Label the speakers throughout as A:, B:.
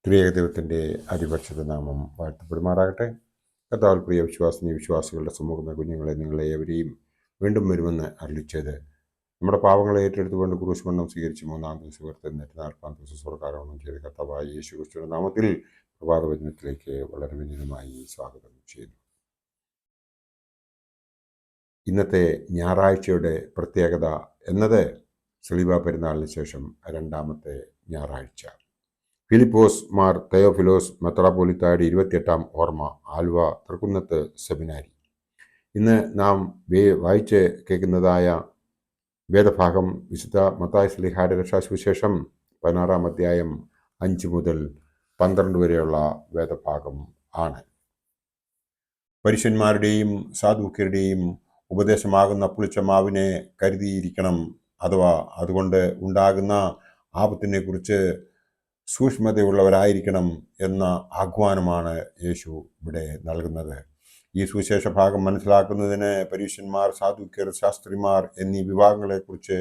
A: ത്രിയേക ദൈവത്തിൻ്റെ അതിപരിശുദ്ധ നാമം വാഴ്ത്തപ്പെടുമാറാകട്ടെ. കർത്താവിൽ പ്രിയ വിശ്വാസികളുടെ സമൂഹമേ, കുഞ്ഞുങ്ങളെ, നിങ്ങളെ എവരെയും വീണ്ടും വരുമെന്ന് അരുളിച്ചത് നമ്മുടെ പാവങ്ങളെ ഏറ്റെടുത്തുകൊണ്ട് ക്രൂശ് സ്വീകരിച്ച് മൂന്നാം ദിവസം ഉയർത്തെഴുന്നേറ്റ് 40 ദിവസം സ്വർഗ്ഗാരോഹണം ചെയ്ത് കർത്താവായ യേശു ക്രിസ്തുവിന്റെ നാമത്തിൽ പ്രഭാതവചനത്തിലേക്ക് വളരെ വിനീതമായി സ്വാഗതം ചെയ്യുന്നു. ഇന്നത്തെ ഞായറാഴ്ചയുടെ പ്രത്യേകത എന്നത് സ്ലീബ പെരുന്നാളിന് ശേഷം രണ്ടാമത്തെ ഞായറാഴ്ച. ഫിലിപ്പോസ് മാർ തെയോഫിലോസ് മെത്രാപ്പോലിത്തായുടെ 28ാം ഓർമ്മ, ആലുവ തൃക്കുന്നത്ത് സെമിനാരി. ഇന്ന് നാം വായിച്ച് കേൾക്കുന്നതായ വേദഭാഗം വിശുദ്ധ മത്തായി ശ്ലീഹായുടെ രക്ഷാസുവിശേഷം 16-ാം അധ്യായം 5 മുതൽ 12 വരെയുള്ള വേദഭാഗം ആണ്. പരീശന്മാരുടെയും സാദൂക്യരുടെയും ഉപദേശമാകുന്ന പുളിച്ച മാവിനെ കരുതിയിരിക്കണം, അഥവാ അതുകൊണ്ട് ഉണ്ടാകുന്ന ആപത്തിനെ കുറിച്ച് സൂക്ഷ്മതയുള്ളവരായിരിക്കണം എന്ന ആഹ്വാനമാണ് യേശു ഇവിടെ നൽകുന്നത്. ഈ സുവിശേഷ ഭാഗം മനസ്സിലാക്കുന്നതിന് പരീശന്മാർ, സാദൂക്യർ, ശാസ്ത്രിമാർ എന്നീ വിഭാഗങ്ങളെക്കുറിച്ച്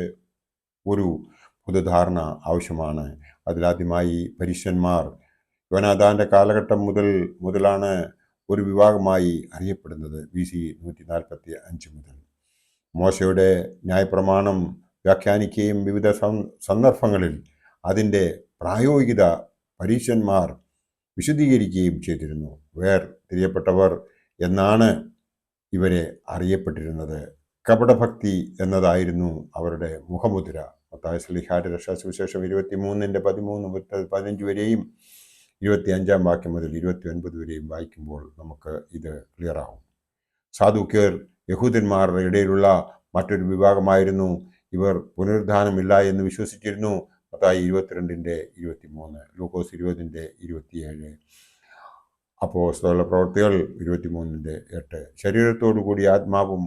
A: ഒരു പൊതുധാരണ ആവശ്യമാണ്. അതിലാദ്യമായി പരീശന്മാർ യോനാഥാന്റെ കാലഘട്ടം മുതലാണ് ഒരു വിഭാഗമായി അറിയപ്പെടുന്നത്. BC 145 മുതൽ. മോശയുടെ ന്യായപ്രമാണം വ്യാഖ്യാനിക്കുകയും വിവിധ സന്ദർഭങ്ങളിൽ അതിൻ്റെ പ്രായോഗികത പരീശന്മാർ വിശദീകരിക്കുകയും ചെയ്തിരുന്നു. തിരിയപ്പെട്ടവർ എന്നാണ് ഇവരെ അറിയപ്പെട്ടിരുന്നത്. കപടഭക്തി എന്നതായിരുന്നു അവരുടെ മുഖമുദ്ര. മത്തായി ശ്ലീഹായുടെ രക്ഷാസുവിശേഷം 23-13-15 വരെയും 25-ാം വാക്യം മുതൽ 29 വരെയും വായിക്കുമ്പോൾ നമുക്ക് ഇത് ക്ലിയറാവും. സാദൂക്യർ യഹൂദന്മാരുടെ ഇടയിലുള്ള മറ്റൊരു വിഭാഗമായിരുന്നു. ഇവർ പുനരുദ്ധാനമില്ല എന്ന് വിശ്വസിച്ചിരുന്നു. മത്തായി 22-23, ലൂക്കോസ് 20-27, അപ്പോസ്തല പ്രവൃത്തികൾ 23-8. ശരീരത്തോടുകൂടി ആത്മാവും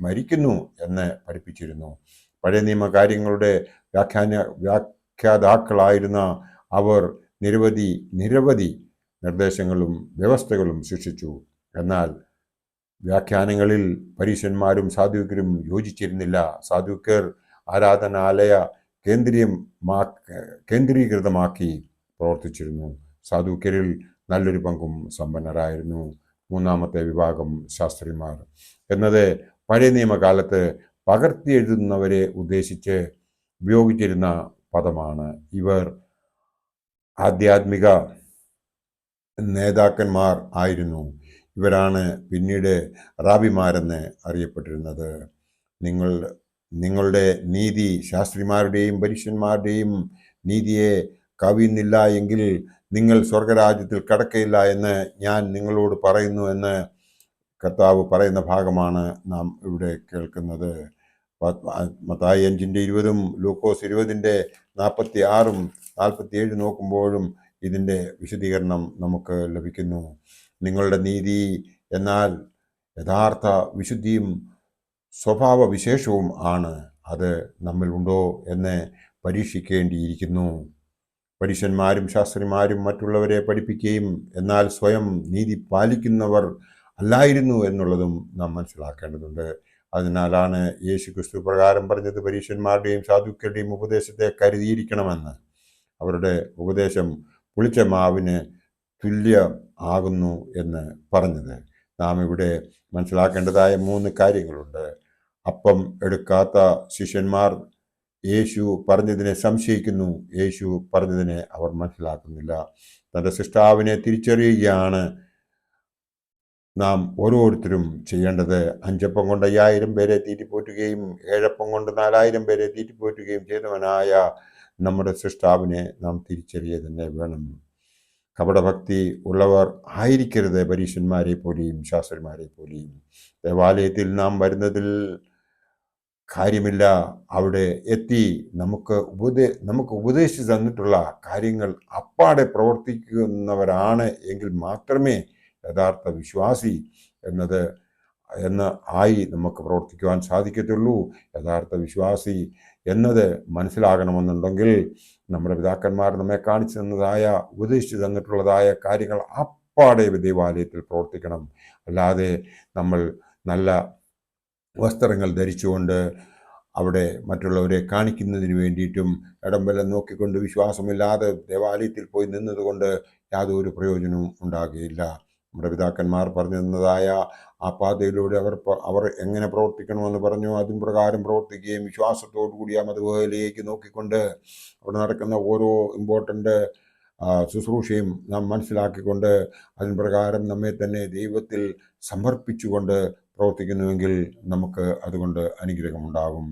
A: മരിക്കുന്നു എന്ന് പഠിപ്പിച്ചിരുന്നു. പഴയ നിയമ കാര്യങ്ങളുടെ വ്യാഖ്യാതാക്കളായിരുന്ന അവർ നിരവധി നിർദ്ദേശങ്ങളും വ്യവസ്ഥകളും സൃഷ്ടിച്ചു. എന്നാൽ വ്യാഖ്യാനങ്ങളിൽ പരീശന്മാരും സാദൂക്യരും യോജിച്ചിരുന്നില്ല. സാദൂക്യർ ആരാധനാലയ കേന്ദ്രീകൃതമാക്കി പ്രവർത്തിച്ചിരുന്നു. സാദൂക്യരിൽ നല്ലൊരു പങ്കും സമ്പന്നരായിരുന്നു. മൂന്നാമത്തെ വിഭാഗം ശാസ്ത്രിമാർ എന്നത് പഴയ നിയമകാലത്ത് പകർത്തി എഴുതുന്നവരെ ഉദ്ദേശിച്ച് ഉപയോഗിച്ചിരുന്ന പദമാണ്. ഇവർ ആധ്യാത്മിക നേതാക്കന്മാർ ആയിരുന്നു. ഇവരാണ് പിന്നീട് റാബിമാരെന്ന് അറിയപ്പെട്ടിരുന്നത്. നിങ്ങളുടെ നീതി ശാസ്ത്രിമാരുടെയും പരീശന്മാരുടെയും നീതിയെ കവിയുന്നില്ല എങ്കിൽ നിങ്ങൾ സ്വർഗരാജ്യത്തിൽ കടക്കയില്ല എന്ന് ഞാൻ നിങ്ങളോട് പറയുന്നു എന്ന് കർത്താവ് പറയുന്ന ഭാഗമാണ് നാം ഇവിടെ കേൾക്കുന്നത്. മത്തായി 5-20, ലൂക്കോസ് 20-46-47 നോക്കുമ്പോഴും ഇതിൻ്റെ വിശദീകരണം നമുക്ക് ലഭിക്കുന്നു. നിങ്ങളുടെ നീതി എന്നാൽ യഥാർത്ഥ വിശുദ്ധിയും സ്വഭാവ വിശേഷവും ആണ്. അത് നമ്മിൽ ഉണ്ടോ എന്ന് പരീക്ഷിക്കേണ്ടിയിരിക്കുന്നു. പരീശന്മാരും ശാസ്ത്രിമാരും മറ്റുള്ളവരെ പഠിപ്പിക്കുകയും എന്നാൽ സ്വയം നീതി പാലിക്കുന്നവർ അല്ലായിരുന്നു എന്നുള്ളതും നാം മനസ്സിലാക്കേണ്ടതുണ്ട്. അതിനാലാണ് യേശു ക്രിസ്തു പ്രകാരം പറഞ്ഞത് പരീശന്മാരുടെയും സാദൂക്യരുടെയും ഉപദേശത്തെ കരുതിയിരിക്കണമെന്ന്. അവരുടെ ഉപദേശം പുളിച്ച മാവിന് തുല്യ ആകുന്നു എന്ന് പറഞ്ഞത്. നാം ഇവിടെ മനസ്സിലാക്കേണ്ടതായ 3 കാര്യങ്ങളുണ്ട്. അപ്പം എടുക്കാത്ത ശിഷ്യന്മാർ യേശു പറഞ്ഞതിനെ സംശയിക്കുന്നു. യേശു പറഞ്ഞതിനെ അവർ മനസ്സിലാക്കുന്നില്ല. തൻ്റെ സൃഷ്ടാവിനെ തിരിച്ചറിയുകയാണ് നാം ഓരോരുത്തരും ചെയ്യേണ്ടത്. 5 അപ്പം കൊണ്ട് 5000 പേരെ തീറ്റിപ്പോറ്റുകയും 7 അപ്പം കൊണ്ട് 4000 പേരെ തീറ്റിപ്പോറ്റുകയും ചെയ്തവനായ നമ്മുടെ സൃഷ്ടാവിനെ നാം തിരിച്ചറിയുക തന്നെ വേണം. കപടഭക്തി ഉള്ളവർ ആയിരിക്കരുത് പരീശന്മാരെ പോലെയും ശാസ്ത്രിമാരെ പോലെയും. ദേവാലയത്തിൽ നാം വരുന്നതിൽ കാര്യമില്ല. അവിടെ എത്തി നമുക്ക് ഉപദേശിച്ചു തന്നിട്ടുള്ള കാര്യങ്ങൾ അപ്പാടെ പ്രവർത്തിക്കുന്നവരാണ് എങ്കിൽ മാത്രമേ യഥാർത്ഥ വിശ്വാസി ആയി നമുക്ക് പ്രവർത്തിക്കുവാൻ സാധിക്കത്തുള്ളൂ. യഥാർത്ഥ വിശ്വാസി എന്നത് മനസ്സിലാകണമെന്നുണ്ടെങ്കിൽ നമ്മുടെ പിതാക്കന്മാർ നമ്മെ കാണിച്ചു തന്നതായ ഉപദേശിച്ചു തന്നിട്ടുള്ളതായ കാര്യങ്ങൾ അപ്പാടെ ദേവാലയത്തിൽ പ്രവർത്തിക്കണം. അല്ലാതെ നമ്മൾ നല്ല വസ്ത്രങ്ങൾ ധരിച്ചുകൊണ്ട് അവിടെ മറ്റുള്ളവരെ കാണിക്കുന്നതിന് വേണ്ടിയിട്ടും ഇടംബലം നോക്കിക്കൊണ്ട് വിശ്വാസമില്ലാതെ ദേവാലയത്തിൽ പോയി നിന്നതുകൊണ്ട് യാതൊരു പ്രയോജനവും ഉണ്ടാകുകയില്ല. നമ്മുടെ പിതാക്കന്മാർ പറഞ്ഞു തന്നതായ ആ പാതയിലൂടെ അവർ എങ്ങനെ പ്രവർത്തിക്കണമെന്ന് പറഞ്ഞു അതിൻ പ്രകാരം പ്രവർത്തിക്കുകയും വിശ്വാസത്തോടു കൂടി ആ മതവേലയിലേക്ക് നോക്കിക്കൊണ്ട് അവിടെ നടക്കുന്ന ഓരോ ഇമ്പോർട്ടൻ്റ് ശുശ്രൂഷയും നാം മനസ്സിലാക്കിക്കൊണ്ട് അതിൻ പ്രകാരം നമ്മെ തന്നെ ദൈവത്തിൽ സമർപ്പിച്ചുകൊണ്ട് പ്രവർത്തിക്കുന്നുവെങ്കിൽ നമുക്ക് അതുകൊണ്ട് അനുഗ്രഹമുണ്ടാകും.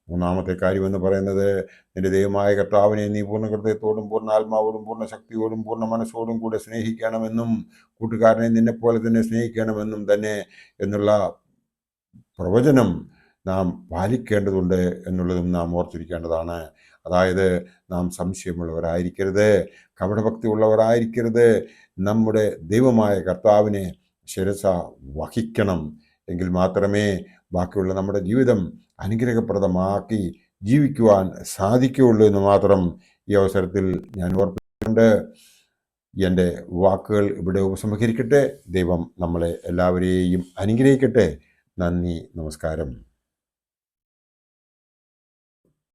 A: മൂന്നാമത്തെ കാര്യമെന്ന് പറയുന്നത്, നിന്റെ ദൈവമായ കർത്താവിനെ നീ പൂർണ്ണ ഹൃദയത്തോടും പൂർണ്ണ ആത്മാവോടും പൂർണ്ണ ശക്തിയോടും പൂർണ്ണ മനസ്സോടും കൂടെ സ്നേഹിക്കണമെന്നും കൂട്ടുകാരനെ നിന്നെപ്പോലെ തന്നെ സ്നേഹിക്കണമെന്നും തന്നെ എന്നുള്ള പ്രവചനം നാം പാലിക്കേണ്ടതുണ്ട് എന്നുള്ളതും നാം ഓർത്തിരിക്കേണ്ടതാണ്. അതായത് നാം സംശയമുള്ളവരായിരിക്കരുത്, കപടഭക്തി ഉള്ളവരായിരിക്കരുത്. നമ്മുടെ ദൈവമായ കർത്താവിനെ ശിരസ വഹിക്കണം. എങ്കിൽ മാത്രമേ ബാക്കിയുള്ള നമ്മുടെ ജീവിതം അനുഗ്രഹപ്രദമാക്കി ജീവിക്കുവാൻ സാധിക്കുകയുള്ളൂ എന്ന് മാത്രം ഈ അവസരത്തിൽ ഞാൻ ഓർപ്പിച്ചുകൊണ്ട് എൻ്റെ വാക്കുകൾ ഇവിടെ ഉപസംഹരിക്കട്ടെ. ദൈവം നമ്മളെ എല്ലാവരെയും അനുഗ്രഹിക്കട്ടെ. നന്ദി, നമസ്കാരം.